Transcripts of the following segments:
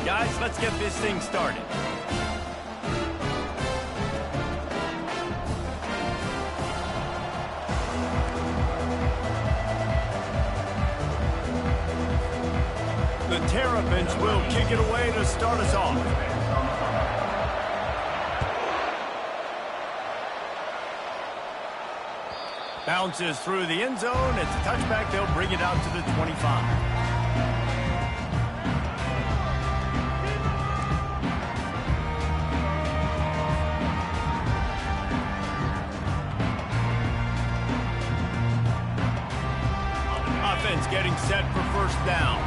Guys, let's get this thing started. The Terrapins will kick it away to start us off. Bounces through the end zone. It's a touchback. They'll bring it out to the 25. Offense getting set for first down.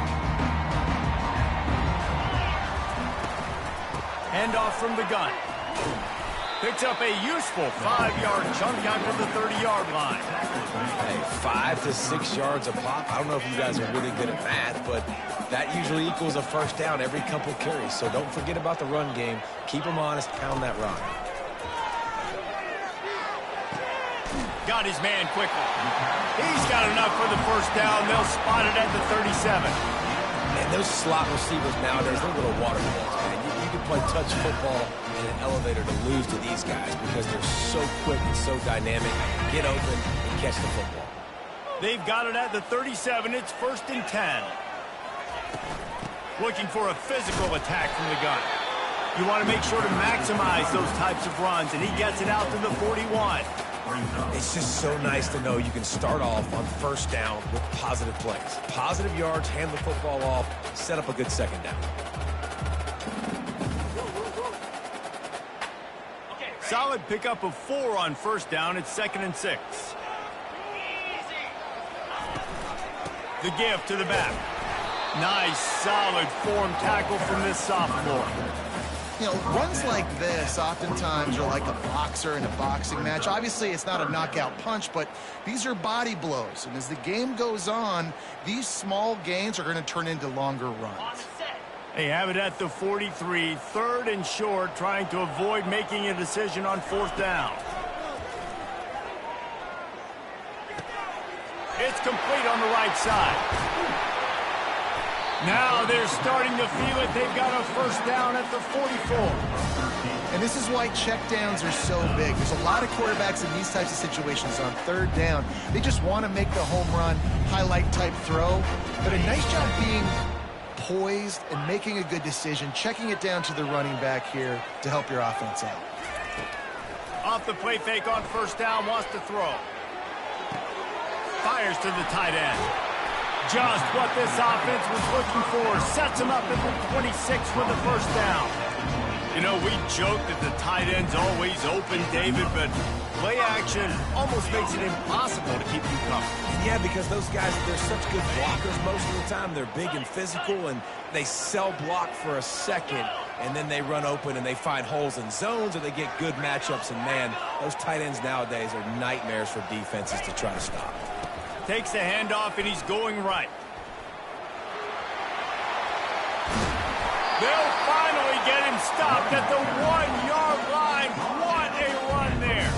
Handoff from the gun. Picks up a useful 5-yard chunk out to the 30-yard line. Hey, 5 to 6 yards a pop. I don't know if you guys are really good at math, but that usually equals a first down every couple carries. So don't forget about the run game. Keep them honest. Pound that rock. Got his man quickly. He's got enough for the first down. They'll spot it at the 37. And those slot receivers nowadays, they're little water balls, man. You can play touch football in an elevator to lose to these guys because they're so quick and so dynamic. Get open and catch the football. They've got it at the 37. It's 1st and 10. Looking for a physical attack from the gun. You want to make sure to maximize those types of runs, and he gets it out to the 41. It's just so nice to know you can start off on first down with positive plays. Positive yards, hand the football off, set up a good second down. Solid pickup of 4 on first down. It's 2nd and 6. The give to the back. Nice, solid form tackle from this sophomore. You know, runs like this oftentimes are like a boxer in a boxing match. Obviously, it's not a knockout punch, but these are body blows. And as the game goes on, these small gains are going to turn into longer runs. They have it at the 43, 3rd and short, trying to avoid making a decision on 4th down. It's complete on the right side. Now they're starting to feel it. They've got a first down at the 44. And this is why checkdowns are so big. There's a lot of quarterbacks in these types of situations on 3rd down. They just want to make the home run, highlight type throw. But a nice job being poised and making a good decision, checking it down to the running back here to help your offense out. Off the play fake on first down, wants to throw. Fires to the tight end. Just what this offense was looking for. Sets him up at the 26 with the first down. You know, we joke that the tight end's always open, David, but play action almost makes it impossible to keep you covered. Yeah, because those guys, they're such good blockers most of the time. They're big and physical, and they sell block for a second, and then they run open and they find holes in zones, or they get good matchups. And, man, those tight ends nowadays are nightmares for defenses to try to stop. Takes the handoff, and he's going right. They'll finally get him stopped at the 1-yard line. What a run there.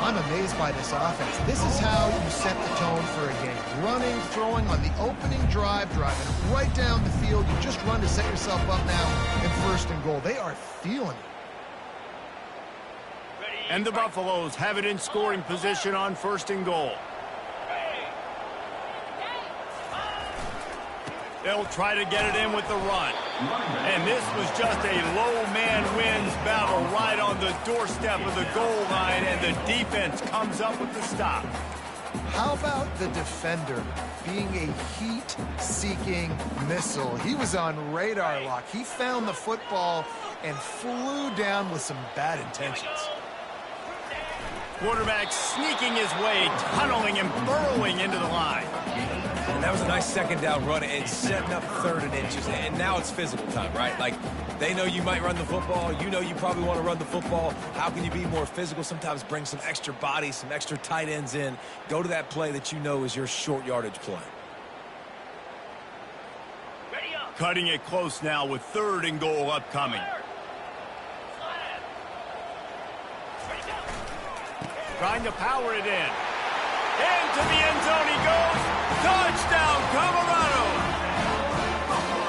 I'm amazed by this offense. This is how you set the tone for a game. Running, throwing on the opening drive, driving right down the field. You just run to set yourself up now in 1st and goal. They are feeling it. And the Buffaloes have it in scoring position on 1st and goal. They'll try to get it in with the run. And this was just a low man wins battle right on the doorstep of the goal line, and the defense comes up with the stop. How about the defender being a heat-seeking missile? He was on radar lock. He found the football and flew down with some bad intentions. Quarterback sneaking his way, tunneling and burrowing into the line. And that was a nice second down run and setting up 3rd and inches. And now it's physical time, right? Like, they know you might run the football. You know you probably want to run the football. How can you be more physical? Sometimes bring some extra bodies, some extra tight ends in. Go to that play that you know is your short yardage play. Cutting it close now with 3rd and goal upcoming. Trying to power it in. Into the end zone he goes. Touchdown, Colorado.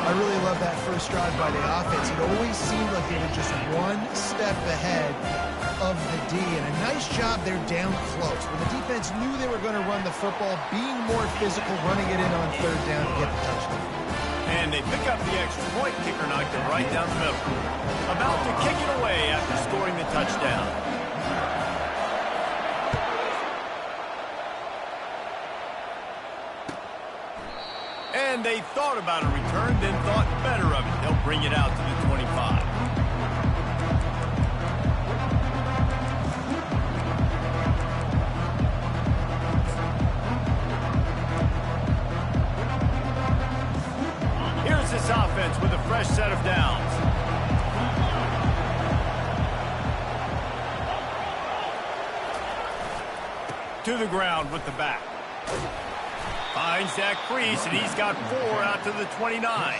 I really love that first drive by the offense. It always seemed like they were just one step ahead of the D, and a nice job there down close. When the defense knew they were going to run the football, being more physical, running it in on third down to get the touchdown. And they pick up the extra point. Kicker knocked it right down the middle. About to kick it away after scoring the touchdown. And they thought about a return, then thought better of it. They'll bring it out to the 25. Here's this offense with a fresh set of downs. To the ground with the back. Finds that crease, and he's got 4 out to the 29.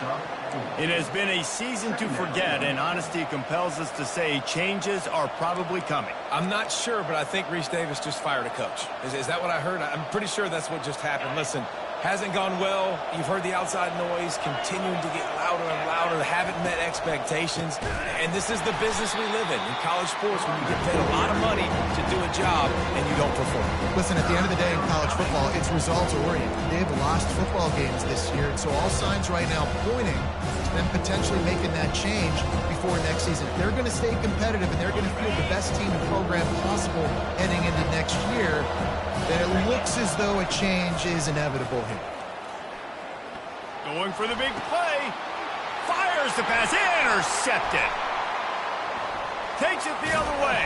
It has been a season to forget, and honesty compels us to say changes are probably coming. I'm not sure, but I think Reese Davis just fired a coach. Is that what I heard? I'm pretty sure that's what just happened. Listen, hasn't gone well. You've heard the outside noise continuing to get louder and louder. Haven't met expectations. And this is the business we live in college sports, when you get paid a lot of money to do a job and you don't perform. Listen, at the end of the day in college football, it's results-oriented. They've lost football games this year, so all signs right now pointing to them potentially making that change before next season. If they're going to stay competitive and they're going to field the best team and program possible heading into next year, then it looks as though a change is inevitable here. Going for the big play. Fires the pass. Intercepted. Takes it the other way.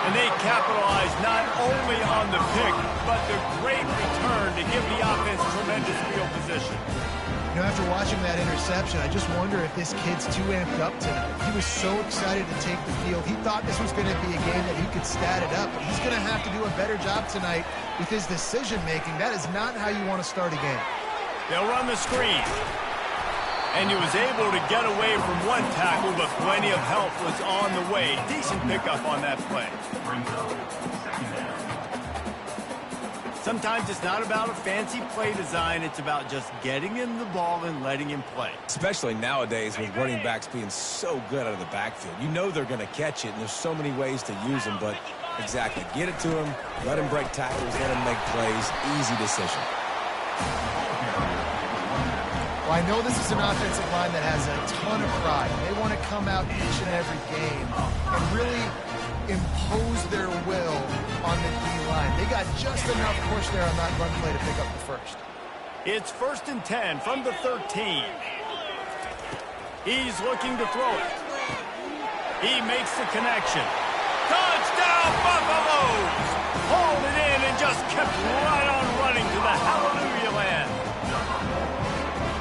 And they capitalize not only on the pick, but the great return to give the offense tremendous field position. You know, after watching that interception, I just wonder if this kid's too amped up tonight. He was so excited to take the field. He thought this was going to be a game that he could stat it up, but he's going to have to do a better job tonight with his decision-making. That is not how you want to start a game. They'll run the screen. And he was able to get away from one tackle, but plenty of help was on the way. Decent pickup on that play. Sometimes it's not about a fancy play design. It's about just getting him the ball and letting him play. Especially nowadays with running backs being so good out of the backfield. You know they're going to catch it, and there's so many ways to use them. But exactly, get it to him, let him break tackles, let him make plays. Easy decision. Well, I know this is an offensive line that has a ton of pride. They want to come out each and every game and really impose their will on the D-line. They got just enough push there on that run play to pick up the first. It's 1st and 10 from the 13. He's looking to throw it. He makes the connection. Touchdown, Buffaloes! Hauled it in and just kept right on running to the hallelujah land.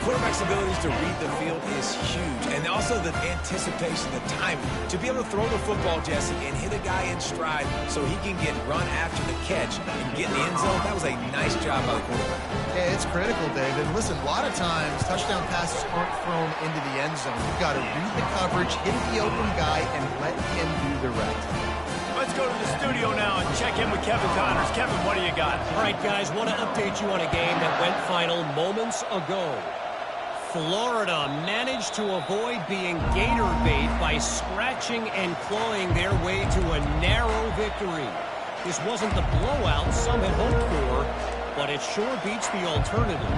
Quarterback's abilities to read the field is huge, and also the anticipation, the timing. To be able to throw the football, Jesse, and hit a guy in stride so he can get run after the catch and get in the end zone, that was a nice job by the quarterback. Yeah, it's critical, David. Listen, a lot of times touchdown passes aren't thrown into the end zone. You've got to read the coverage, hit the open guy, and let him do the rest. Let's go to the studio now and check in with Kevin Connors. Kevin, what do you got? All right, guys, want to update you on a game that went final moments ago. Florida managed to avoid being gator bait by scratching and clawing their way to a narrow victory. This wasn't the blowout some had hoped for, but it sure beats the alternative.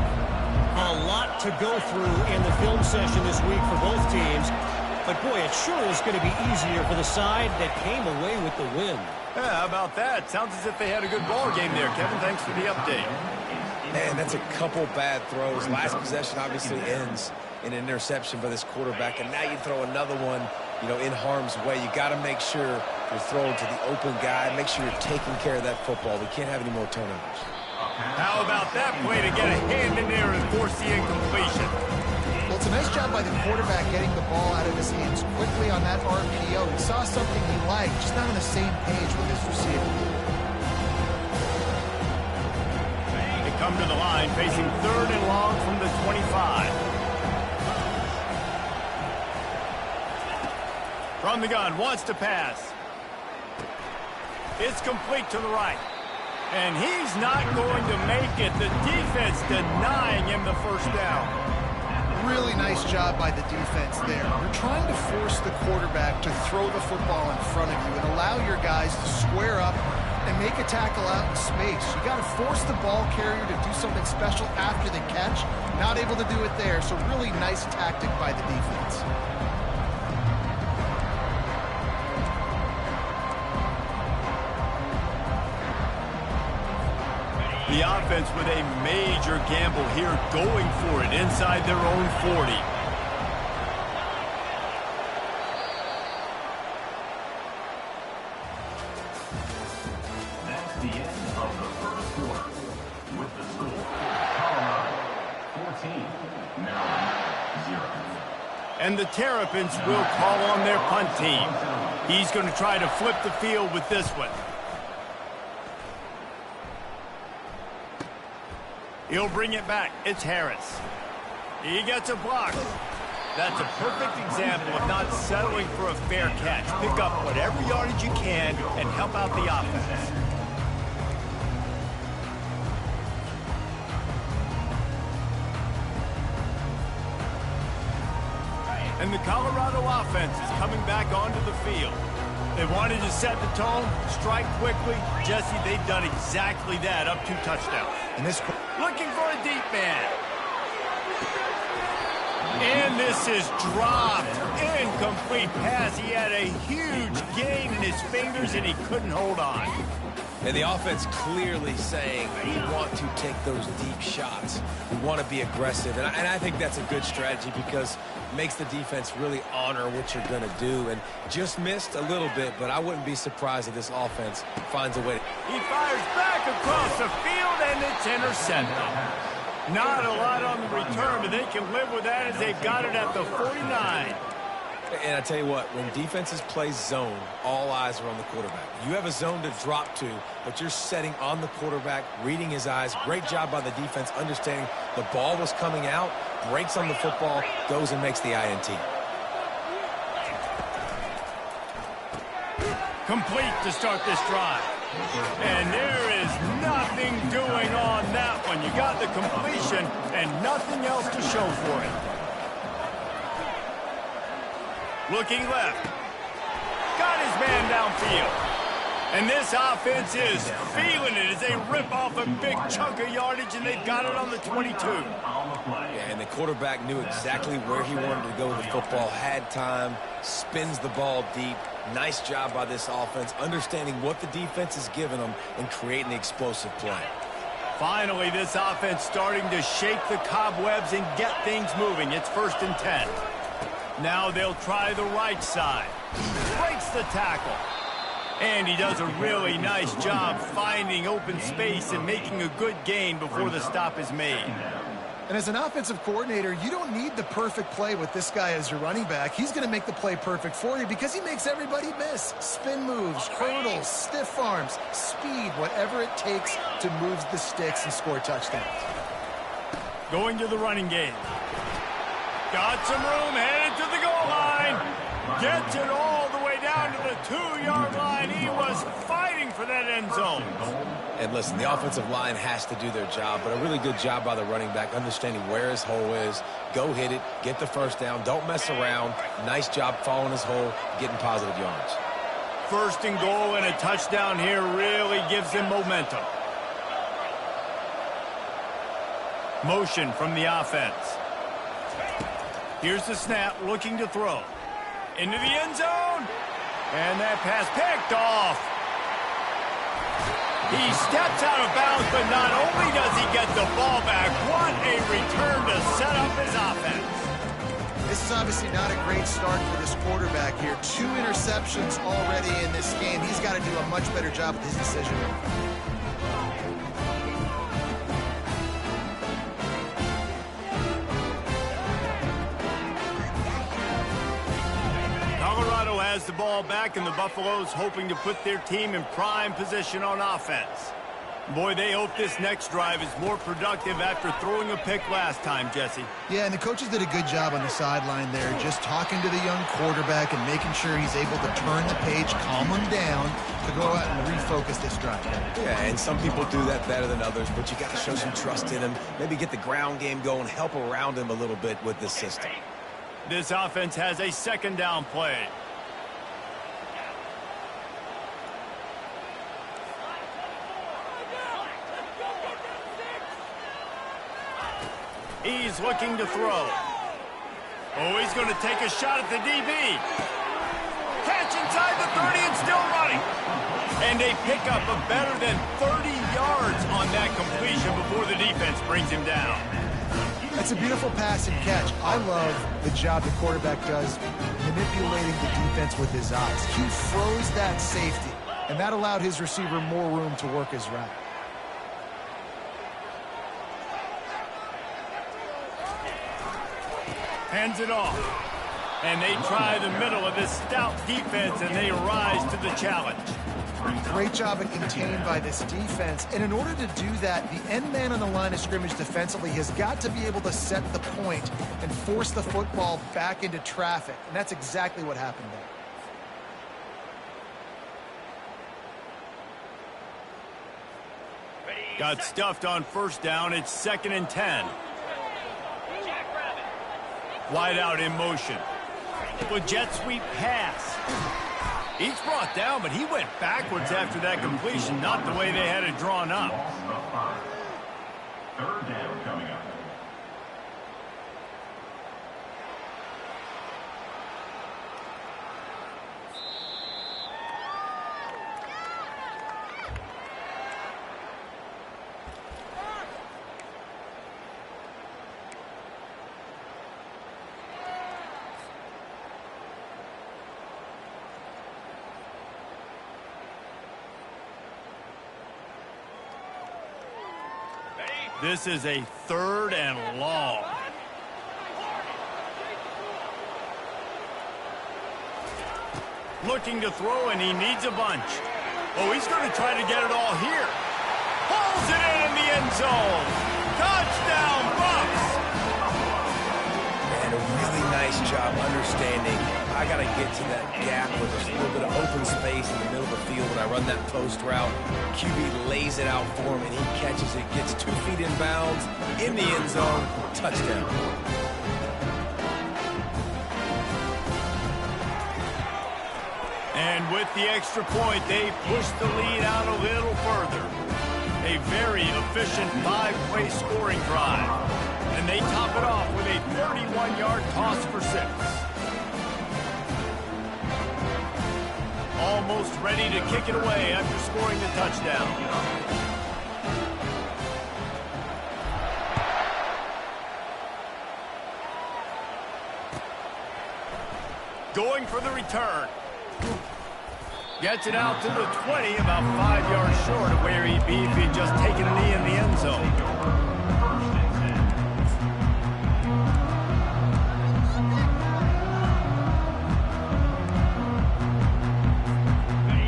A lot to go through in the film session this week for both teams, but boy, it sure is going to be easier for the side that came away with the win. Yeah, how about that? Sounds as if they had a good ball game there. Kevin, thanks for the update. Man, that's a couple bad throws. Last possession obviously ends in an interception by this quarterback, and now you throw another one, in harm's way. You got to make sure you're throwing to the open guy. Make sure you're taking care of that football. We can't have any more turnovers. How about that play to get a hand in there and force the incompletion? Well, it's a nice job by the quarterback getting the ball out of his hands quickly on that RPO. He saw something he liked, just not on the same page with his receiver. Come to the line, facing 3rd and long from the 25. From the gun, wants to pass. It's complete to the right. And he's not going to make it. The defense denying him the first down. Really nice job by the defense there. You're trying to force the quarterback to throw the football in front of you and allow your guys to square up and make a tackle out in space. You got to force the ball carrier to do something special after the catch. Not able to do it there, so really nice tactic by the defense. The offense with a major gamble here, going for it inside their own 40. That's the end of the first quarter. With the score, Colorado 14, Maryland 0. And the Terrapins will call on their punt team. He's going to try to flip the field with this one. He'll bring it back. It's Harris. He gets a block. That's a perfect example of not settling for a fair catch. Pick up whatever yardage you can and help out the offense. And the Colorado offense is coming back onto the field. They wanted to set the tone, strike quickly. Jesse, they've done exactly that, up 2 touchdowns. And this Looking for a deep man. And this is dropped. Incomplete pass. He had a huge gain in his fingers, and he couldn't hold on. And the offense clearly saying we want to take those deep shots. We want to be aggressive. And I think that's a good strategy because it makes the defense really honor what you're going to do. And just missed a little bit, but I wouldn't be surprised if this offense finds a way. He fires back across the field, and it's intercepted. Not a lot on the return, but they can live with that as they've got it at the 49. And I tell you what, when defenses play zone, all eyes are on the quarterback. You have a zone to drop to, but you're setting on the quarterback, reading his eyes. Great job by the defense, understanding the ball was coming out, breaks on the football, goes and makes the INT. Complete to start this drive. And there is nothing doing on that one. You got the completion and nothing else to show for it. Looking left. Got his man downfield. And this offense is feeling it as they rip off a big chunk of yardage, and they've got it on the 22. Yeah, and the quarterback knew exactly where he wanted to go with the football, had time, spins the ball deep. Nice job by this offense, understanding what the defense is giving them and creating the explosive play. Finally, this offense starting to shake the cobwebs and get things moving. It's 1st and 10. Now they'll try the right side. Breaks the tackle. And he does a really nice job finding open space and making a good gain before the stop is made. And as an offensive coordinator, you don't need the perfect play with this guy as your running back. He's going to make the play perfect for you because he makes everybody miss. Spin moves, hurdles, stiff arms, speed, whatever it takes to move the sticks and score touchdowns. Going to the running game. Got some room, headed to the goal line. Gets it all the way down to the 2-yard line. He was fighting for that end zone. And listen, the offensive line has to do their job, but a really good job by the running back, understanding where his hole is. Go hit it, get the first down, don't mess around. Nice job following his hole, getting positive yards. 1st and goal and a touchdown here really gives them momentum. Motion from the offense. Here's the snap, looking to throw. Into the end zone. And that pass picked off. He steps out of bounds, but not only does he get the ball back, what a return to set up his offense. This is obviously not a great start for this quarterback here. 2 interceptions already in this game. He's got to do a much better job with his decision. Colorado has the ball back, and the Buffaloes hoping to put their team in prime position on offense. Boy, they hope this next drive is more productive after throwing a pick last time, Jesse. Yeah, and the coaches did a good job on the sideline there, just talking to the young quarterback and making sure he's able to turn the page, calm him down, to go out and refocus this drive. Yeah, and some people do that better than others, but you got to show some trust in him, maybe get the ground game going, help around him a little bit with this system. This offense has a second down play. He's looking to throw. Oh, he's going to take a shot at the DB. Catch inside the 30 and still running. And a pickup of better than 30 yards on that completion before the defense brings him down. That's a beautiful pass and catch. I love the job the quarterback does manipulating the defense with his eyes. He froze that safety, and that allowed his receiver more room to work his route. Hands it off. And they try the middle of this stout defense, and they rise to the challenge. Great job at contained by this defense. And in order to do that, the end man on the line of scrimmage defensively has got to be able to set the point and force the football back into traffic. And that's exactly what happened there. Got stuffed on first down. It's 2nd and 10. Wide out in motion. The jet sweep pass. He's brought down, but he went backwards after that completion, not the way they had it drawn up. Third down coming up. This is a 3rd and long. Looking to throw, and he needs a bunch. Oh, he's going to try to get it all here. Pulls it in the end zone. Touchdown, Bucs! And a really nice job understanding I got to get to that gap where there's a little bit of open space in the middle of the field when I run that post route. QB lays it out for him, and he catches it, gets 2 feet in bounds, in the end zone, touchdown. And with the extra point, they push the lead out a little further. A very efficient 5-play scoring drive. And they top it off with a 31-yard toss for 6. Almost ready to kick it away after scoring the touchdown. Going for the return. Gets it out to the 20, about 5 yards short of where he'd be if he'd just taken a knee in the end zone.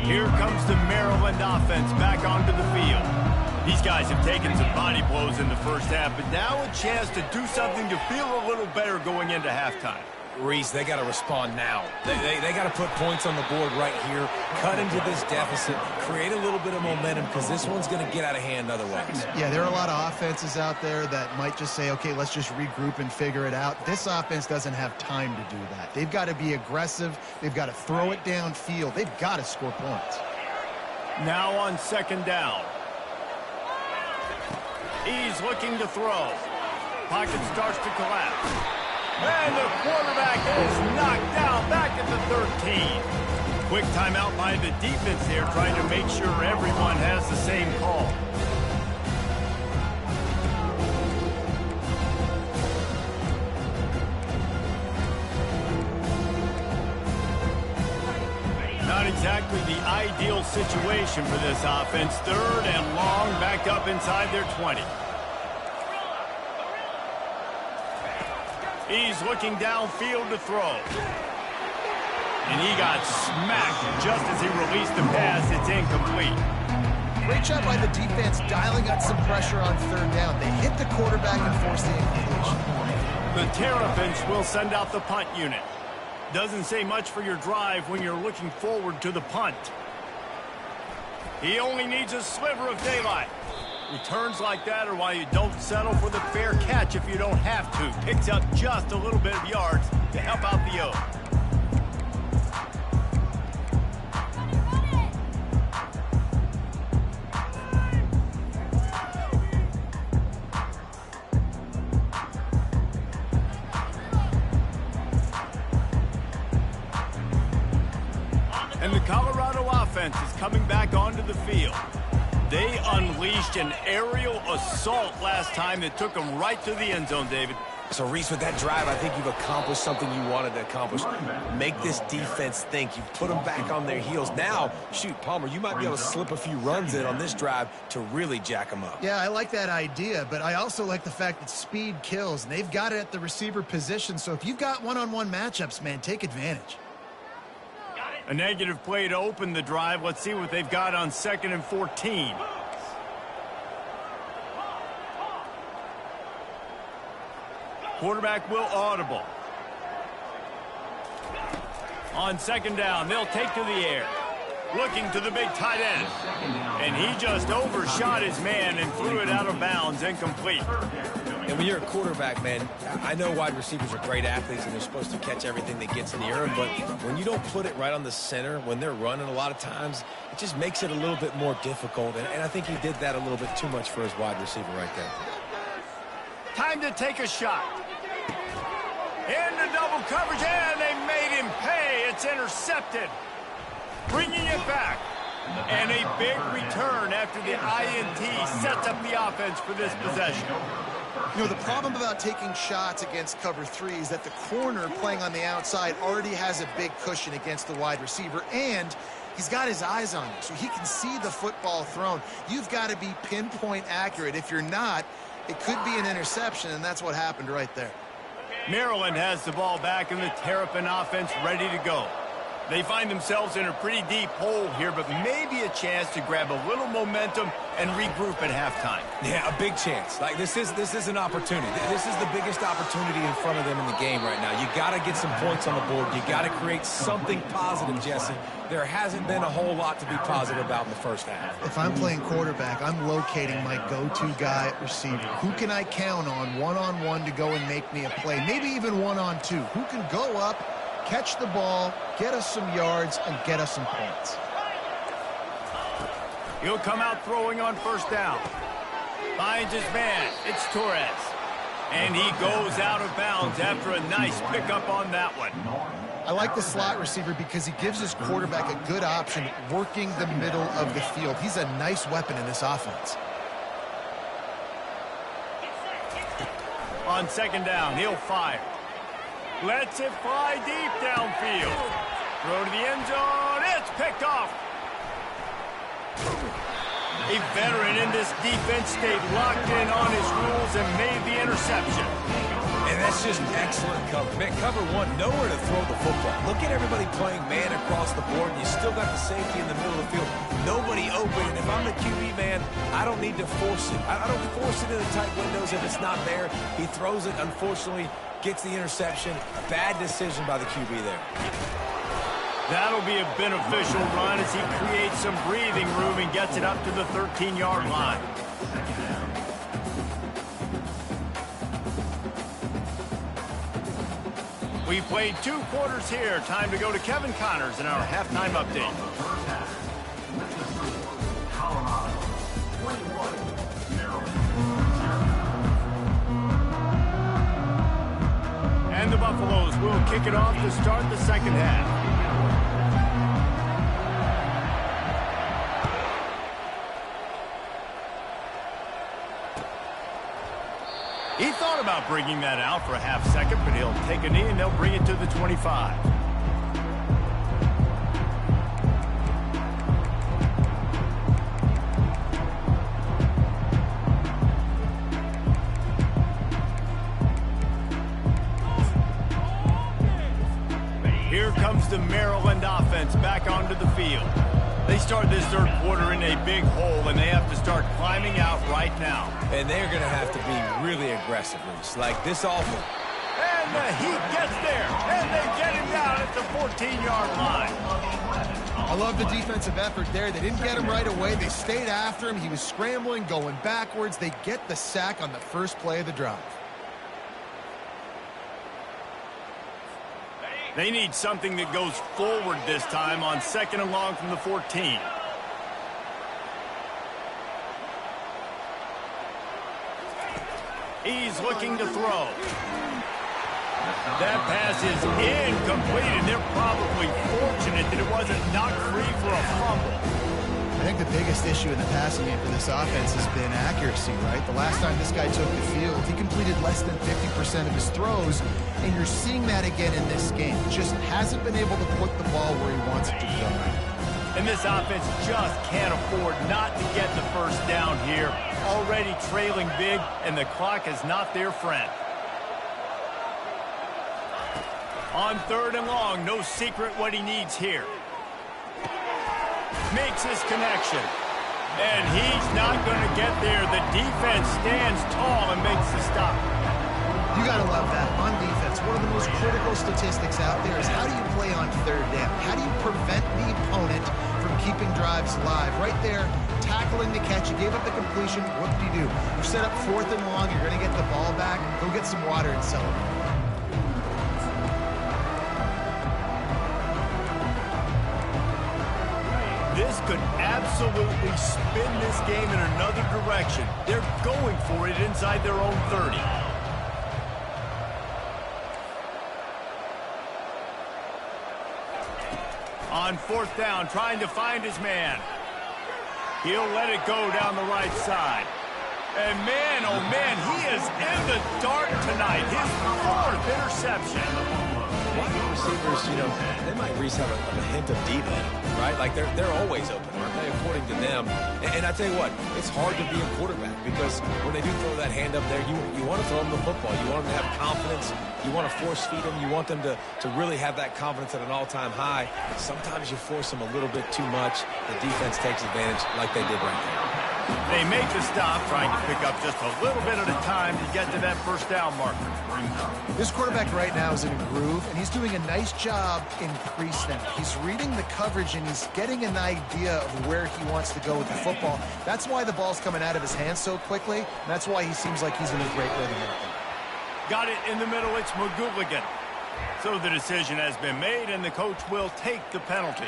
Here comes the Maryland offense back onto the field. These guys have taken some body blows in the first half, but now a chance to do something to feel a little better going into halftime. Reese, they got to respond now. They got to put points on the board right here, cut into this deficit, create a little bit of momentum, because this one's going to get out of hand otherwise. Yeah, there are a lot of offenses out there that might just say, okay, let's just regroup and figure it out. This offense doesn't have time to do that. They've got to be aggressive. They've got to throw it downfield. They've got to score points. Now on 2nd down. He's looking to throw. Pocket starts to collapse. And the quarterback is knocked down back at the 13. Quick timeout by the defense there, trying to make sure everyone has the same call. Not exactly the ideal situation for this offense. 3rd and long, back up inside their 20. He's looking downfield to throw. And he got smacked just as he released the pass. It's incomplete. Great job by the defense dialing up some pressure on third down. They hit the quarterback and forced the incompletion. The Terrapins will send out the punt unit. Doesn't say much for your drive when you're looking forward to the punt. He only needs a sliver of daylight. Returns like that are why you don't settle for the fair catch if you don't have to. Picks up just a little bit of yards to help out the O. And the Colorado offense is coming back onto the field. They unleashed an aerial assault last time that took them right to the end zone, David. So, Reese, with that drive, I think you've accomplished something you wanted to accomplish. Make this defense think. You've put them back on their heels. Now, shoot, Palmer, you might be able to slip a few runs in on this drive to really jack them up. Yeah, I like that idea, but I also like the fact that speed kills, and they've got it at the receiver position. So if you've got one-on-one matchups, man, take advantage. A negative play to open the drive. Let's see what they've got on 2nd and 14. Quarterback will audible. On 2nd down, they'll take to the air. Looking to the big tight end. And he just overshot his man and threw it out of bounds, incomplete. And when you're a quarterback, man, I know wide receivers are great athletes and they're supposed to catch everything that gets in the air, but when you don't put it right on the center, when they're running a lot of times, it just makes it a little bit more difficult. And I think he did that a little bit too much for his wide receiver right there. Time to take a shot. Into double coverage, and they made him pay. It's intercepted. Bringing it back. And a big return after the INT sets up the offense for this possession. You know, the problem about taking shots against cover 3 is that the corner playing on the outside already has a big cushion against the wide receiver, and he's got his eyes on you, so he can see the football thrown. You've got to be pinpoint accurate. If you're not, it could be an interception, and that's what happened right there. Maryland has the ball back, and the Terrapin offense ready to go. They find themselves in a pretty deep hole here, but maybe a chance to grab a little momentum and regroup at halftime. Yeah, a big chance. Like, this is an opportunity. This is the biggest opportunity in front of them in the game right now. You got to get some points on the board. You got to create something positive, Jesse. There hasn't been a whole lot to be positive about in the first half. If I'm playing quarterback, I'm locating my go-to guy at receiver. Who can I count on one-on-one to go and make me a play? Maybe even one-on-two. Who can go up, catch the ball, get us some yards, and get us some points? He'll come out throwing on 1st down. Finds his man. It's Torres. And he goes out of bounds after a nice pickup on that one. I like the slot receiver because he gives his quarterback a good option working the middle of the field. He's a nice weapon in this offense. On 2nd down, he'll fire. Lets it fly deep downfield. Throw to the end zone. It's picked off. A veteran in this defense stayed locked in on his rules and made the interception. And that's just excellent cover. Man, cover 1, nowhere to throw the football. Look at everybody playing man across the board, and you still got the safety in the middle of the field. Nobody open, and if I'm the QB, man, I don't need to force it. I don't force it in the tight windows if it's not there. He throws it, unfortunately, gets the interception. Bad decision by the QB there. That'll be a beneficial run as he creates some breathing room and gets it up to the 13-yard line. We played 2 quarters here. Time to go to Kevin Connors in our halftime update. And the Buffaloes will kick it off to start the 2nd half. He thought about bringing that out for a half second, but he'll take a knee and they'll bring it to the 25. Here comes the Maryland offense back onto the field. They start this third quarter in a big hole, and they have to start climbing out right now. And they're going to have to be really aggressive, Reese. Like this offense. And the Heat gets there, and they get him down at the 14-yard line. I love the defensive effort there. They didn't get him right away. They stayed after him. He was scrambling, going backwards. They get the sack on the first play of the drive. They need something that goes forward this time on 2nd and long from the 14. He's looking to throw. That pass is incomplete, and they're probably fortunate that it wasn't knocked free for a fumble. I think the biggest issue in the passing game for this offense has been accuracy, right? The last time this guy took the field, he completed less than 50% of his throws, and you're seeing that again in this game. Just hasn't been able to put the ball where he wants it to go. And this offense just can't afford not to get the first down here. Already trailing big, and the clock is not their friend. On 3rd and long, no secret what he needs here. Makes his connection. And he's not going to get there. The defense stands tall and makes the stop. You got to love that. On defense, one of the most critical statistics out there is how do you play on 3rd down? How do you prevent the opponent from keeping drives alive? Right there, tackling the catch. You gave up the completion. What do you do? You set up 4th and long. You're going to get the ball back. Go get some water and celebrate. This could absolutely spin this game in another direction. They're going for it inside their own 30. On 4th down, trying to find his man. He'll let it go down the right side. And man, oh man, he is in the dark tonight. His 4th interception. Wide receivers, you know, they might at least have a hint of deep in them, right? Like they're always open, aren't they, according to them? And I tell you what, it's hard to be a quarterback because when they do throw that hand up there, you want to throw them the football. You want them to have confidence. You want to force feed them. You want them to really have that confidence at an all-time high. Sometimes you force them a little bit too much. The defense takes advantage like they did right there. They make the stop, trying to pick up just a little bit at a time to get to that first down marker. This quarterback right now is in a groove, and he's doing a nice job in crease now. He's reading the coverage, and he's getting an idea of where he wants to go with the football. That's why the ball's coming out of his hands so quickly, and that's why he seems like he's in a great rhythm right there. Got it in the middle, it's McGooligan. So the decision has been made, and the coach will take the penalty.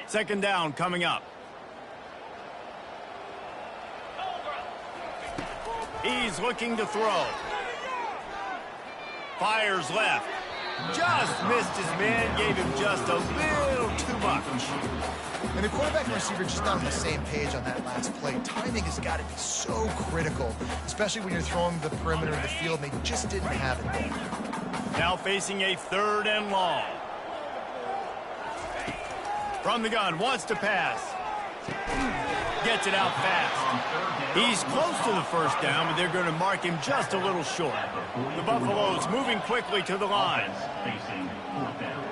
Second down coming up. He's looking to throw. Fires left. Just missed his man, gave him just a little too much. And the quarterback and receiver just not on the same page on that last play. Timing has got to be so critical, especially when you're throwing the perimeter of the field, and they just didn't have it there. Now facing a 3rd and long. From the gun, wants to pass. Gets it out fast. He's close to the first down, but they're going to mark him just a little short. The Buffaloes moving quickly to the line. Facing 4th down.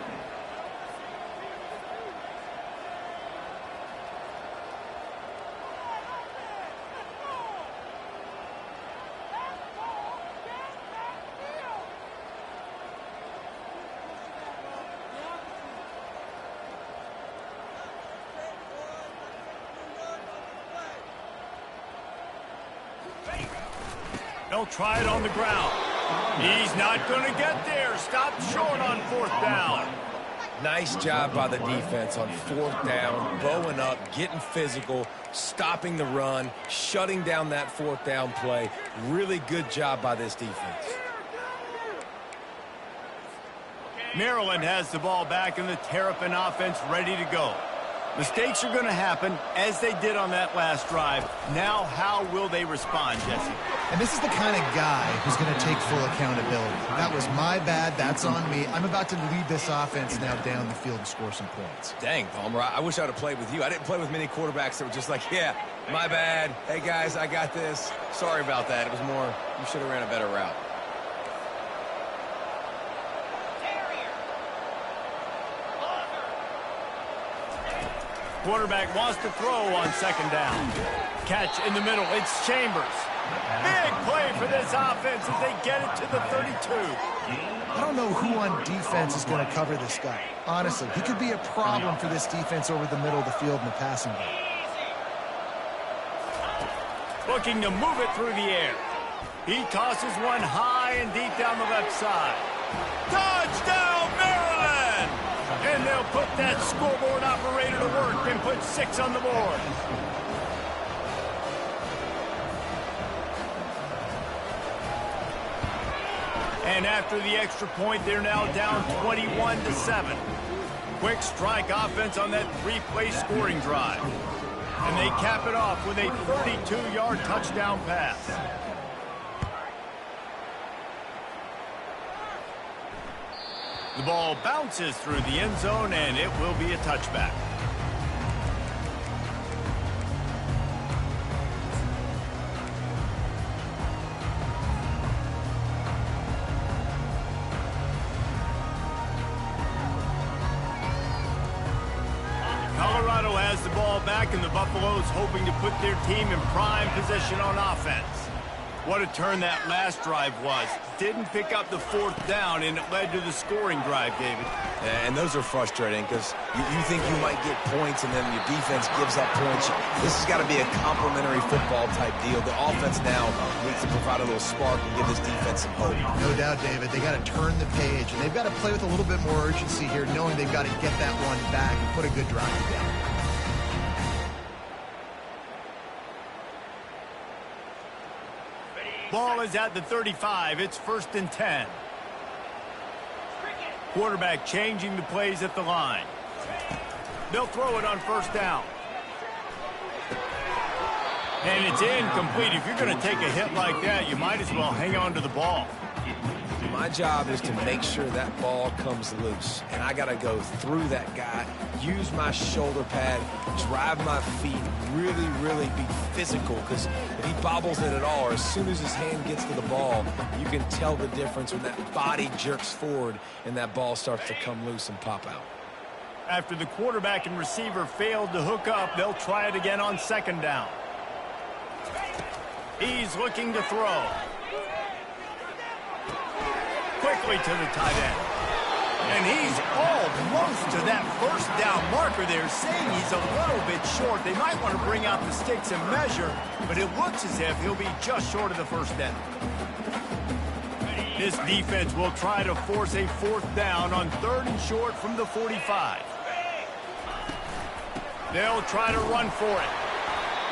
They'll try it on the ground. He's not going to get there. Stopped short on 4th down. Nice job by the defense on 4th down, bowing up, getting physical, stopping the run, shutting down that 4th down play. Really good job by this defense. Maryland has the ball back, and the Terrapin offense ready to go. Mistakes are going to happen, as they did on that last drive. Now, how will they respond, Jesse? And this is the kind of guy who's going to take full accountability. That was my bad. That's on me. I'm about to lead this offense now down the field and score some points. Dang, Palmer, I wish I would have played with you. I didn't play with many quarterbacks that were just like, yeah, my bad. Hey, guys, I got this. Sorry about that. It was more, you should have ran a better route. Quarterback wants to throw on second down. Catch in the middle. It's Chambers. Big play for this offense as they get it to the 32. I don't know who on defense is going to cover this guy. Honestly, he could be a problem for this defense over the middle of the field in the passing game. Looking to move it through the air. He tosses one high and deep down the left side. Touchdown, Maryland! And they'll put that scoreboard operator to work and put 6 on the board. And after the extra point, they're now down 21-7. Quick strike offense on that 3-play scoring drive. And they cap it off with a 32-yard touchdown pass. The ball bounces through the end zone, and it will be a touchback. Colorado has the ball back, and the Buffaloes hoping to put their team in prime position on offense. What a turn that last drive was. Didn't pick up the 4th down, and it led to the scoring drive, David. And those are frustrating because you think you might get points, and then your defense gives up points. This has got to be a complimentary football type deal. The offense now needs to provide a little spark and give this defense some hope. No doubt, David. They got to turn the page, and they've got to play with a little bit more urgency here, knowing they've got to get that one back and put a good drive together. Ball is at the 35. It's 1st and 10. Quarterback changing the plays at the line. They'll throw it on 1st down. And it's incomplete. If you're going to take a hit like that, you might as well hang on to the ball. My job is to make sure that ball comes loose. And I got to go through that guy, use my shoulder pad, drive my feet, really, really be physical. Because if he bobbles it at all, or as soon as his hand gets to the ball, you can tell the difference when that body jerks forward and that ball starts to come loose and pop out. After the quarterback and receiver failed to hook up, they'll try it again on 2nd down. He's looking to throw. Quickly to the tight end. And he's almost to that 1st down marker there, saying he's a little bit short. They might want to bring out the sticks and measure, but it looks as if he'll be just short of the 1st down. This defense will try to force a 4th down on 3rd and short from the 45. They'll try to run for it.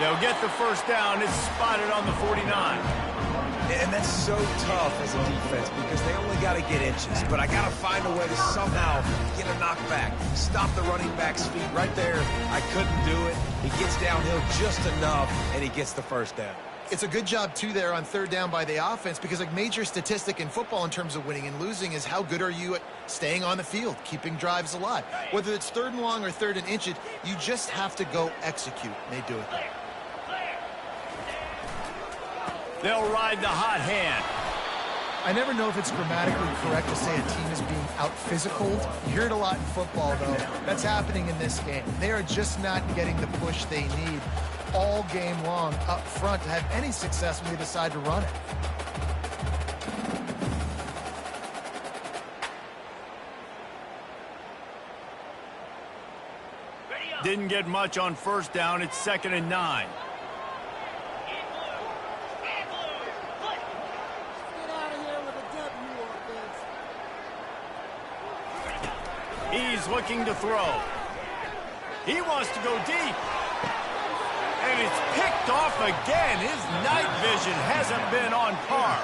They'll get the 1st down. It's spotted on the 49. And that's so tough as a defense because they only got to get inches. But I got to find a way to somehow get a knockback. Stop the running back's feet right there. I couldn't do it. He gets downhill just enough, and he gets the 1st down. It's a good job, too, there on 3rd down by the offense because a major statistic in football in terms of winning and losing is how good are you at staying on the field, keeping drives alive. Whether it's 3rd and long or 3rd and inches, you just have to go execute. They do it. They'll ride the hot hand. I never know if it's grammatically correct to say a team is being out-physicaled. You hear it a lot in football, though. That's happening in this game. They are just not getting the push they need all game long up front to have any success when they decide to run it. Didn't get much on 1st down. It's 2nd and 9. He's looking to throw. He wants to go deep. And it's picked off again. His night vision hasn't been on par.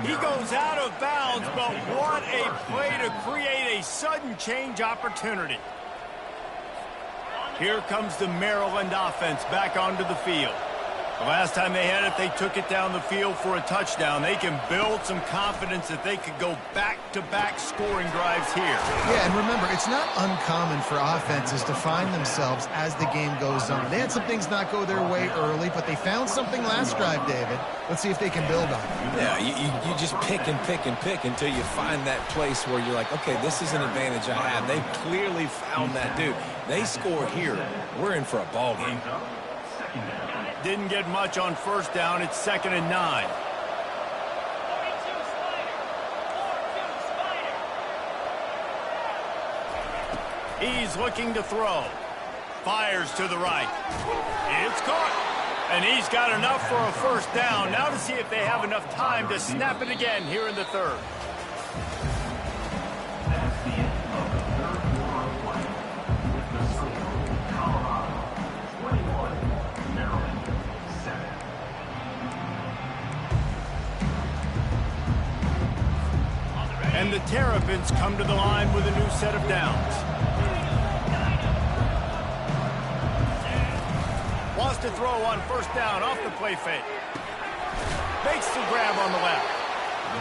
He goes out of bounds, but what a play to create a sudden change opportunity. Here comes the Maryland offense back onto the field. The last time they had it, they took it down the field for a touchdown. They can build some confidence that they could go back-to-back scoring drives here. Yeah, and remember, it's not uncommon for offenses to find themselves as the game goes on. They had some things not go their way early, but they found something last drive, David. Let's see if they can build on it. Yeah, you just pick and pick and pick until you find that place where you're like, okay, this is an advantage I have. They've clearly found that, dude. They score here. We're in for a ball game. Didn't get much on first down. It's 2nd and 9. He's looking to throw. Fires to the right. It's caught. And he's got enough for a first down. Now to see if they have enough time to snap it again here in the third. That's the end of the third quarter of play. With the score, Colorado 21, Maryland 7. And the Terrapins come to the line with a new set of downs. Wants to throw on first down off the play fake. Fakes the grab on the left.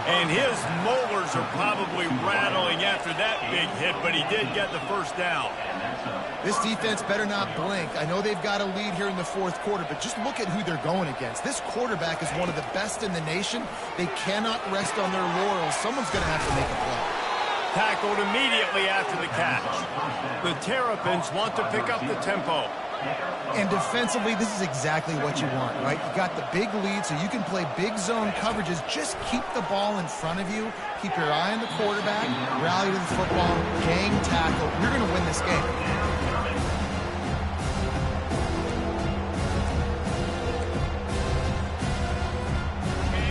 And his molars are probably rattling after that big hit, but he did get the first down. This defense better not blink. I know they've got a lead here in the fourth quarter, but just look at who they're going against. This quarterback is one of the best in the nation. They cannot rest on their laurels. Someone's going to have to make a play. Tackled immediately after the catch. The Terrapins want to pick up the tempo. And defensively, this is exactly what you want, right? You got the big lead, so you can play big zone coverages. Just keep the ball in front of you. Keep your eye on the quarterback. Rally to the football. Gang tackle. You're going to win this game.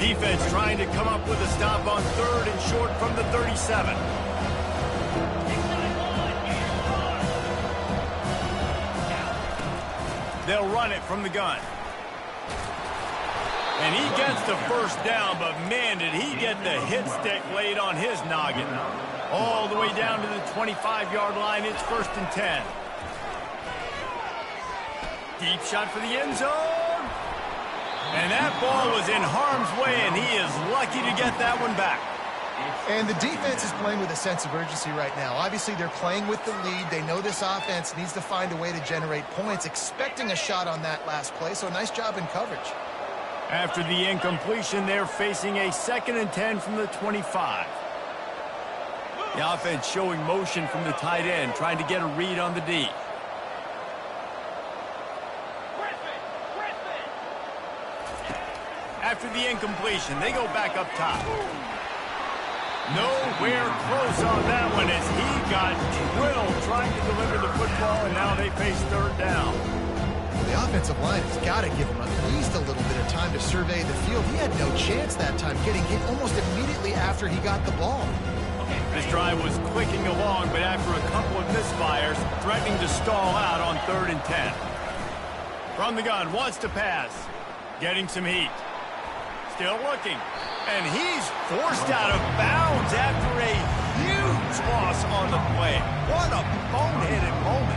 Defense trying to come up with a stop on third and short from the 37. They'll run it from the gun. And he gets the first down, but man, did he get the hit stick laid on his noggin. All the way down to the 25-yard line. It's 1st and 10. Deep shot for the end zone. And that ball was in harm's way, and he is lucky to get that one back. And the defense is playing with a sense of urgency right now. Obviously, they're playing with the lead. They know this offense needs to find a way to generate points, expecting a shot on that last play, so nice job in coverage. After the incompletion, they're facing a 2nd and 10 from the 25. The offense showing motion from the tight end, trying to get a read on the D. After the incompletion, they go back up top. Nowhere close on that one as he got drilled trying to deliver the football, and now they face third down. The offensive line has got to give him at least a little bit of time to survey the field. He had no chance that time, getting hit almost immediately after he got the ball. This drive was clicking along, but after a couple of misfires, threatening to stall out on 3rd and 10. From the gun, wants to pass. Getting some heat. Still looking. And he's forced out of bounds after a huge loss on the play. What a boneheaded moment.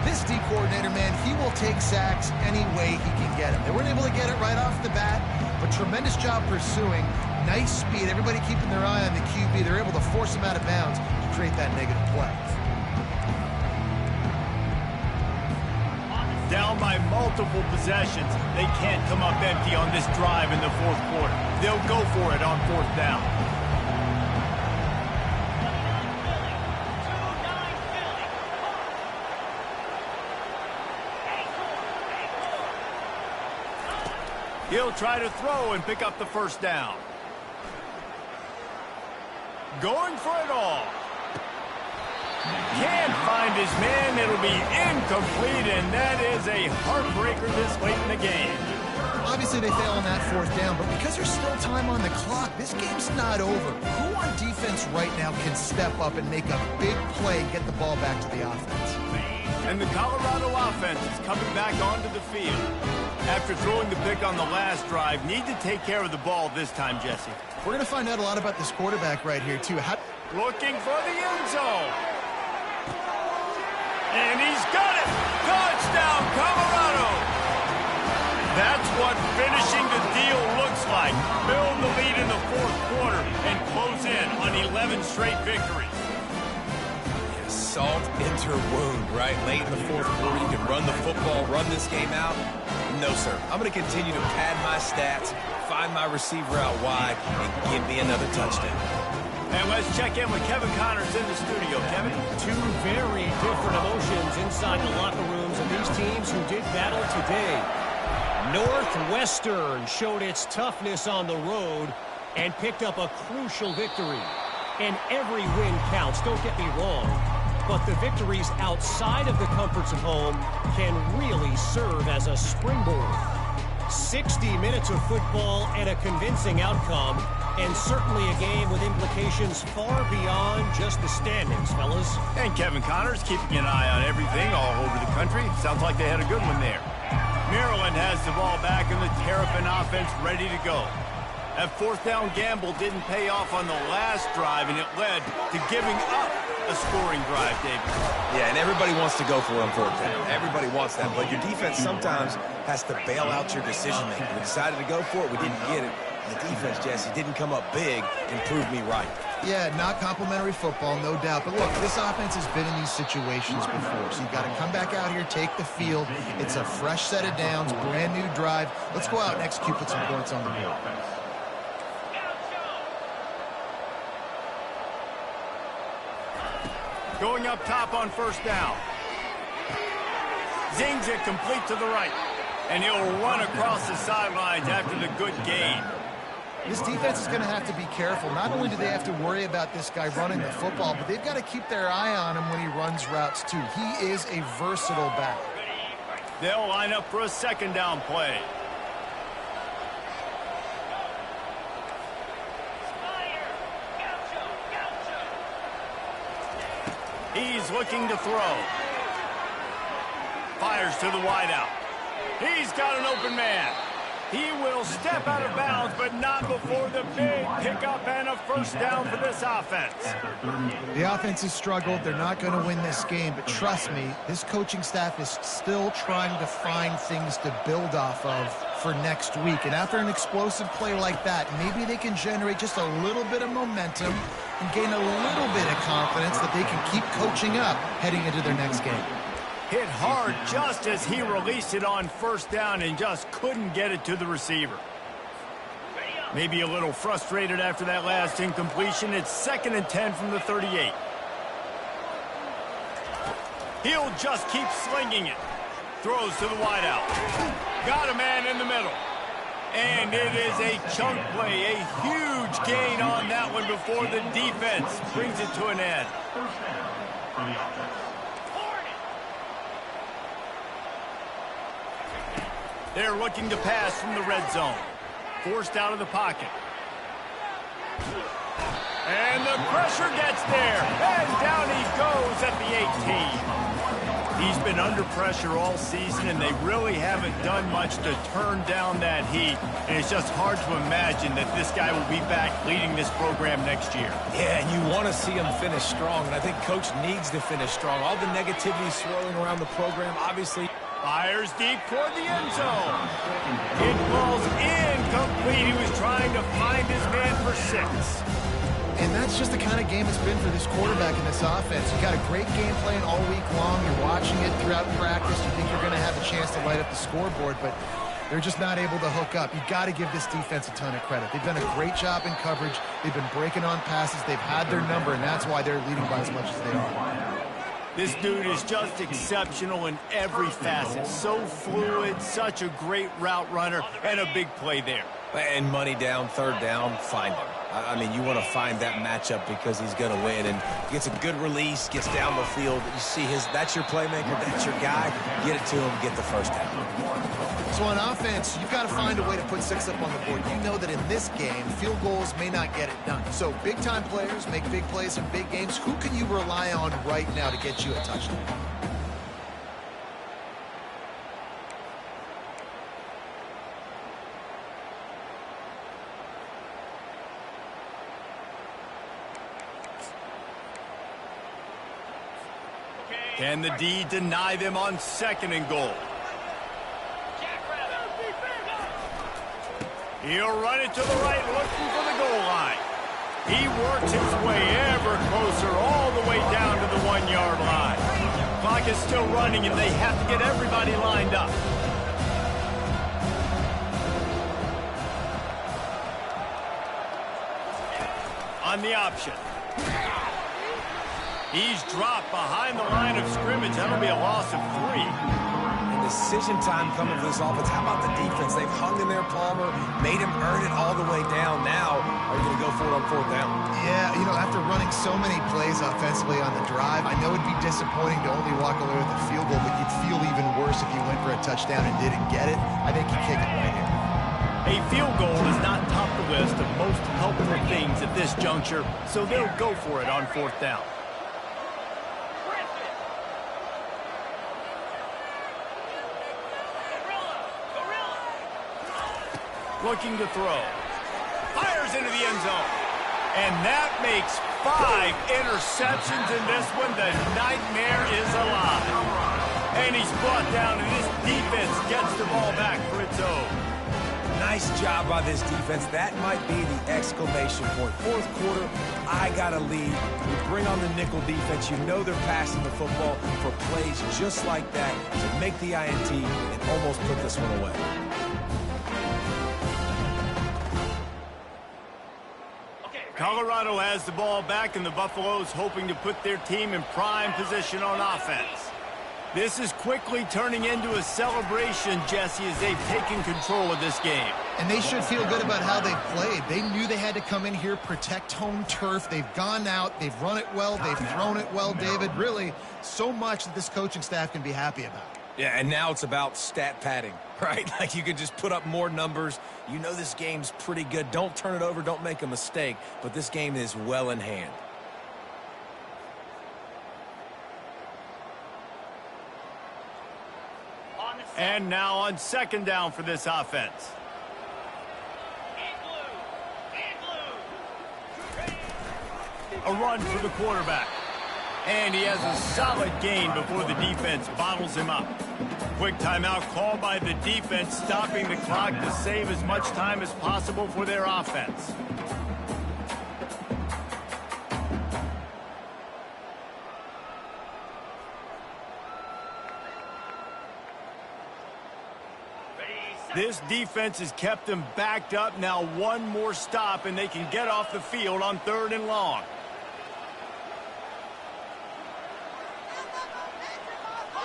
This D coordinator, man, he will take sacks any way he can get them. They weren't able to get it right off the bat, but tremendous job pursuing. Nice speed. Everybody keeping their eye on the QB. They're able to force him out of bounds to create that negative play. Down by multiple possessions. They can't come up empty on this drive in the fourth quarter. They'll go for it on 4th down. He'll try to throw and pick up the first down. Going for it all. Can't find his man. It'll be incomplete, and that is a heartbreaker this late in the game. Obviously, they fail on that 4th down, but because there's still time on the clock, this game's not over. Who on defense right now can step up and make a big play and get the ball back to the offense? And the Colorado offense is coming back onto the field. After throwing the pick on the last drive, need to take care of the ball this time, Jesse. We're going to find out a lot about this quarterback right here, too. Looking for the end zone. And he's got it! Touchdown, Colorado! That's what finishing the deal looks like. Build the lead in the fourth quarter and close in on 11 straight victories. Salt enter wound, right? Late in the fourth quarter, you can run the football, run this game out. No, sir. I'm going to continue to pad my stats, find my receiver out wide, and give me another touchdown. And let's check in with Kevin Connors in the studio. Kevin? Two very different emotions inside the locker rooms of these teams who did battle today. Northwestern showed its toughness on the road and picked up a crucial victory. And every win counts, don't get me wrong. But the victories outside of the comforts of home can really serve as a springboard. 60 minutes of football and a convincing outcome, and certainly a game with implications far beyond just the standings, fellas. And Kevin Connors keeping an eye on everything all over the country. Sounds like they had a good one there. Maryland has the ball back and the Terrapin offense ready to go. That fourth down gamble didn't pay off on the last drive, and it led to giving up a scoring drive, David. Yeah, and everybody wants to go for it on fourth down. Everybody wants that, but your defense sometimes has to bail out your decision-making. We decided to go for it. We didn't get it. The defense, Jesse, didn't come up big and prove me right. Yeah, not complimentary football, no doubt. But look, this offense has been in these situations before, so you got to come back out here, take the field. It's a fresh set of downs, brand new drive. Let's go out and execute, put some points on the board. Going up top on first down. Zings it complete to the right. And he'll run across the sidelines after the good gain. This defense is going to have to be careful. Not only do they have to worry about this guy running the football, but they've got to keep their eye on him when he runs routes too. He is a versatile back. They'll line up for a second down play. He's looking to throw. Fires to the wideout. He's got an open man. He will step out of bounds, but not before the big pickup and a first down for this offense. The offense has struggled. They're not going to win this game, but trust me, this coaching staff is still trying to find things to build off of for next week. And after an explosive play like that, maybe they can generate just a little bit of momentum and gain a little bit of confidence that they can keep coaching up heading into their next game. Hit hard just as he released it on first down and just couldn't get it to the receiver. Maybe a little frustrated after that last incompletion. It's 2nd and 10 from the 38. He'll just keep slinging it. Throws to the wideout. Got a man in the middle. And it is a chunk play, a huge gain on that one before the defense brings it to an end. First down for the offense. They're looking to pass from the red zone. Forced out of the pocket. And the pressure gets there. And down he goes at the 18. He's been under pressure all season, and they really haven't done much to turn down that heat. And it's just hard to imagine that this guy will be back leading this program next year. Yeah, and you want to see him finish strong, and I think Coach needs to finish strong. All the negativity swirling around the program, obviously. Fires deep toward the end zone. It falls incomplete. He was trying to find his man for 6. And that's just the kind of game it's been for this quarterback in this offense. You've got a great game plan all week long. You're watching it throughout practice. You think you're going to have a chance to light up the scoreboard, but they're just not able to hook up. You've got to give this defense a ton of credit. They've done a great job in coverage. They've been breaking on passes. They've had their number, and that's why they're leading by as much as they are. This dude is just exceptional in every facet. So fluid, such a great route runner, and a big play there. And money down, third down, find him. I mean, you want to find that matchup because he's going to win. And gets a good release, gets down the field. You see that's your playmaker, that's your guy. Get it to him, get the first down. So on offense, you've got to find a way to put 6 up on the board. You know that in this game, field goals may not get it done. So big-time players make big plays in big games. Who can you rely on right now to get you a touchdown? Can the D deny them on 2nd and goal? He'll run it to the right, looking for the goal line. He works his way ever closer, all the way down to the 1-yard line. Clock is still running, and they have to get everybody lined up. On the option. He's dropped behind the line of scrimmage. That'll be a loss of 3. And decision time coming for this offense. How about the defense? They've hung in there, Palmer, made him earn it all the way down. Now, are you going to go for it on 4th down? Yeah, you know, after running so many plays offensively on the drive, I know it'd be disappointing to only walk away with a field goal, but you'd feel even worse if you went for a touchdown and didn't get it. I think you kick it right here. A field goal is not top the list of most helpful things at this juncture, so they'll go for it on 4th down. Looking to throw. Fires into the end zone. And that makes 5 interceptions in this one. The nightmare is alive. And he's brought down, and this defense gets the ball back for its own. Nice job by this defense. That might be the exclamation point. 4th quarter, I got a lead. We bring on the nickel defense. You know they're passing the football for plays just like that to make the INT and almost put this one away. Colorado has the ball back, and the Buffaloes hoping to put their team in prime position on offense. This is quickly turning into a celebration, Jesse, as they've taken control of this game. And they should feel good about how they've played. They knew they had to come in here, protect home turf. They've gone out, they've run it well, they've thrown it well, David. Really, so much that this coaching staff can be happy about. Yeah, and now it's about stat padding, right? Like you can just put up more numbers. You know this game's pretty good. Don't turn it over. Don't make a mistake. But this game is well in hand. And now on 2nd down for this offense. A run for the quarterback. And he has a solid gain before the defense bottles him up. Quick timeout called by the defense, stopping the clock to save as much time as possible for their offense. This defense has kept them backed up. Now one more stop, and they can get off the field on 3rd and long.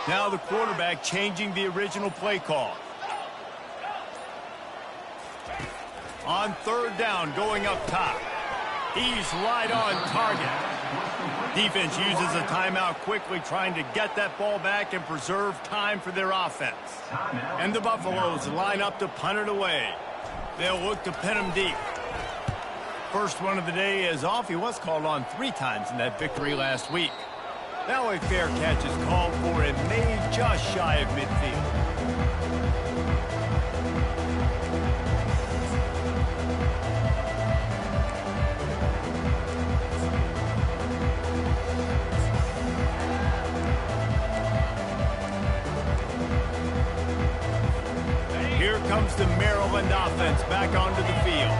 Now the quarterback changing the original play call. On 3rd down, going up top. He's right on target. Defense uses a timeout quickly, trying to get that ball back and preserve time for their offense. And the Buffaloes line up to punt it away. They'll look to pin him deep. First one of the day is off. He was called on 3 times in that victory last week. Now a fair catch is called for and made just shy of midfield. Here comes the Maryland offense back onto the field.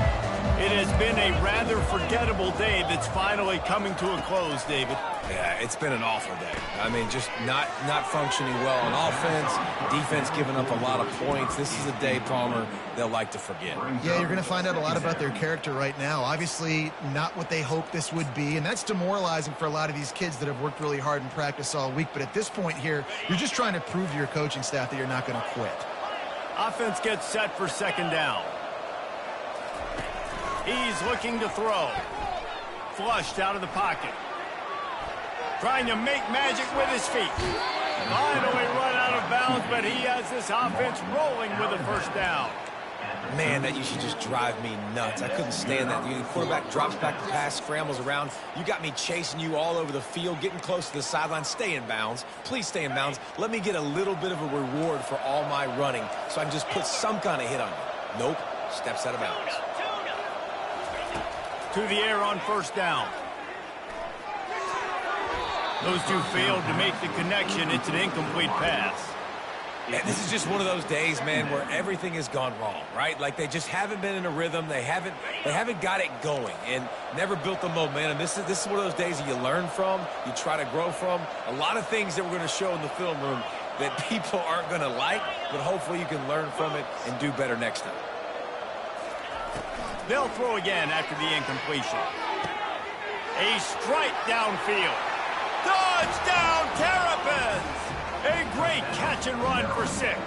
It has been a rather forgettable day that's finally coming to a close, David. Yeah, it's been an awful day. I mean, just not functioning well on offense, defense giving up a lot of points. This is a day, Palmer, they'll like to forget. Yeah, you're going to find out a lot about their character right now. Obviously, not what they hoped this would be, and that's demoralizing for a lot of these kids that have worked really hard in practice all week. But at this point here, you're just trying to prove to your coaching staff that you're not going to quit. Offense gets set for 2nd down. He's looking to throw. Flushed out of the pocket. Trying to make magic with his feet. Finally run out of bounds, but he has this offense rolling with a 1st down. Man, that used to just drive me nuts. I couldn't stand that. The quarterback drops back the pass, scrambles around. You got me chasing you all over the field, getting close to the sideline. Stay in bounds. Please stay in bounds. Let me get a little bit of a reward for all my running so I can just put some kind of hit on you. Nope. Steps out of bounds. To the air on 1st down. Those two failed to make the connection. It's an incomplete pass. And this is just one of those days, man, where everything has gone wrong, right? Like they just haven't been in a rhythm. They haven't got it going and never built the momentum. This is one of those days that you learn from, you try to grow from. A lot of things that we're going to show in the film room that people aren't going to like, but hopefully you can learn from it and do better next time. They'll throw again after the incompletion. A strike downfield. Touchdown, Terrapins! A great catch and run for 6.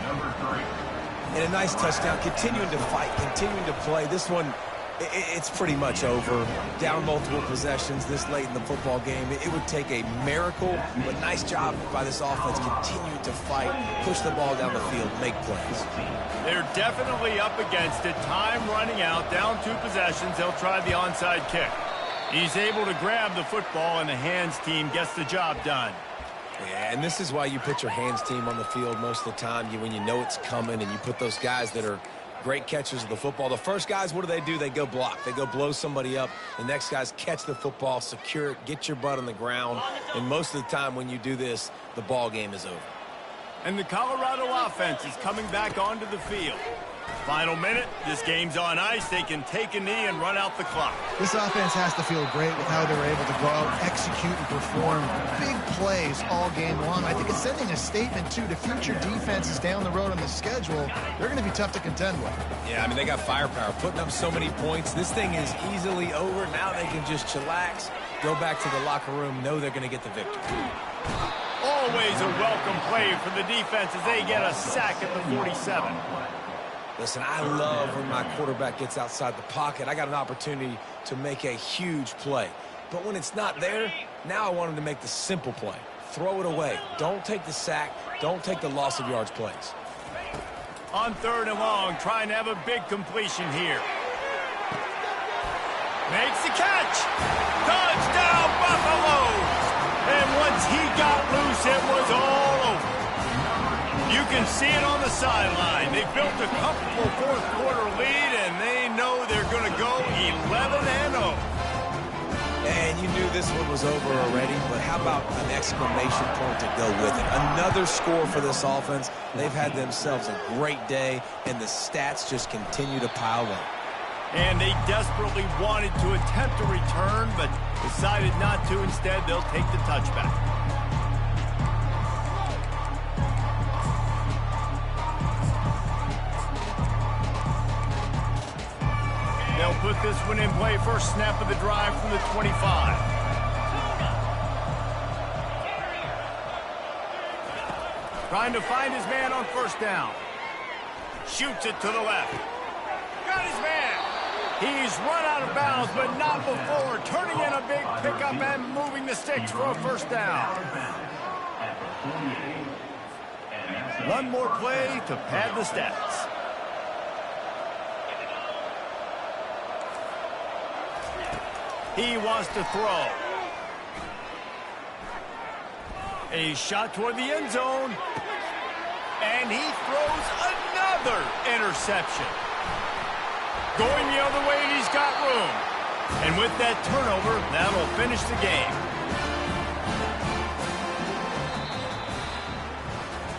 Number 3. And a nice touchdown, continuing to fight, continuing to play. This one, it's pretty much over. Down multiple possessions this late in the football game. It would take a miracle, but nice job by this offense continuing to fight, push the ball down the field, make plays. They're definitely up against it. Time running out, down 2 possessions. They'll try the onside kick. He's able to grab the football, and the hands team gets the job done. Yeah, and this is why you put your hands team on the field most of the time when you know it's coming, and you put those guys that are great catchers of the football. The first guys, what do? They go block. They go blow somebody up. The next guys catch the football, secure it, get your butt on the ground. And most of the time when you do this, the ball game is over. And the Colorado offense is coming back onto the field. Final minute, this game's on ice. They can take a knee and run out the clock. This offense has to feel great with how they were able to go out, execute, and perform big plays all game long. I think it's sending a statement, too, to future defenses down the road on the schedule. They're going to be tough to contend with. Yeah, I mean, they got firepower, putting up so many points. This thing is easily over. Now they can just chillax, go back to the locker room, know they're going to get the victory. Always a welcome play for the defense as they get a sack at the 47. Listen, I love when my quarterback gets outside the pocket. I got an opportunity to make a huge play. But when it's not there, now I want him to make the simple play. Throw it away. Don't take the sack. Don't take the loss of yards plays. On 3rd and long, trying to have a big completion here. Makes the catch. Touchdown, Buffaloes! And once he got loose, it was all over. You can see it on the sideline. They built a comfortable 4th quarter lead, and they know they're going to go 11-0. And you knew this one was over already, but how about an exclamation point to go with it? Another score for this offense. They've had themselves a great day, and the stats just continue to pile up. And they desperately wanted to attempt a return, but decided not to. Instead, they'll take the touchback. They'll put this one in play. First snap of the drive from the 25. Trying to find his man on 1st down. Shoots it to the left. Got his man. He's run out of bounds, but not before. Turning in a big pickup and moving the sticks for a 1st down. One more play to pad the stats. He wants to throw. A shot toward the end zone. And he throws another interception. Going the other way, and he's got room. And with that turnover, that'll finish the game.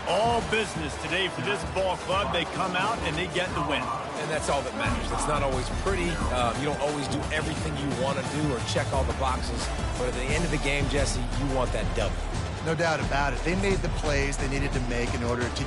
All business today for this ball club. They come out and they get the win. And that's all that matters. It's not always pretty. You don't always do everything you want to do or check all the boxes. But at the end of the game, Jesse, you want that W. No doubt about it. They made the plays they needed to make in order to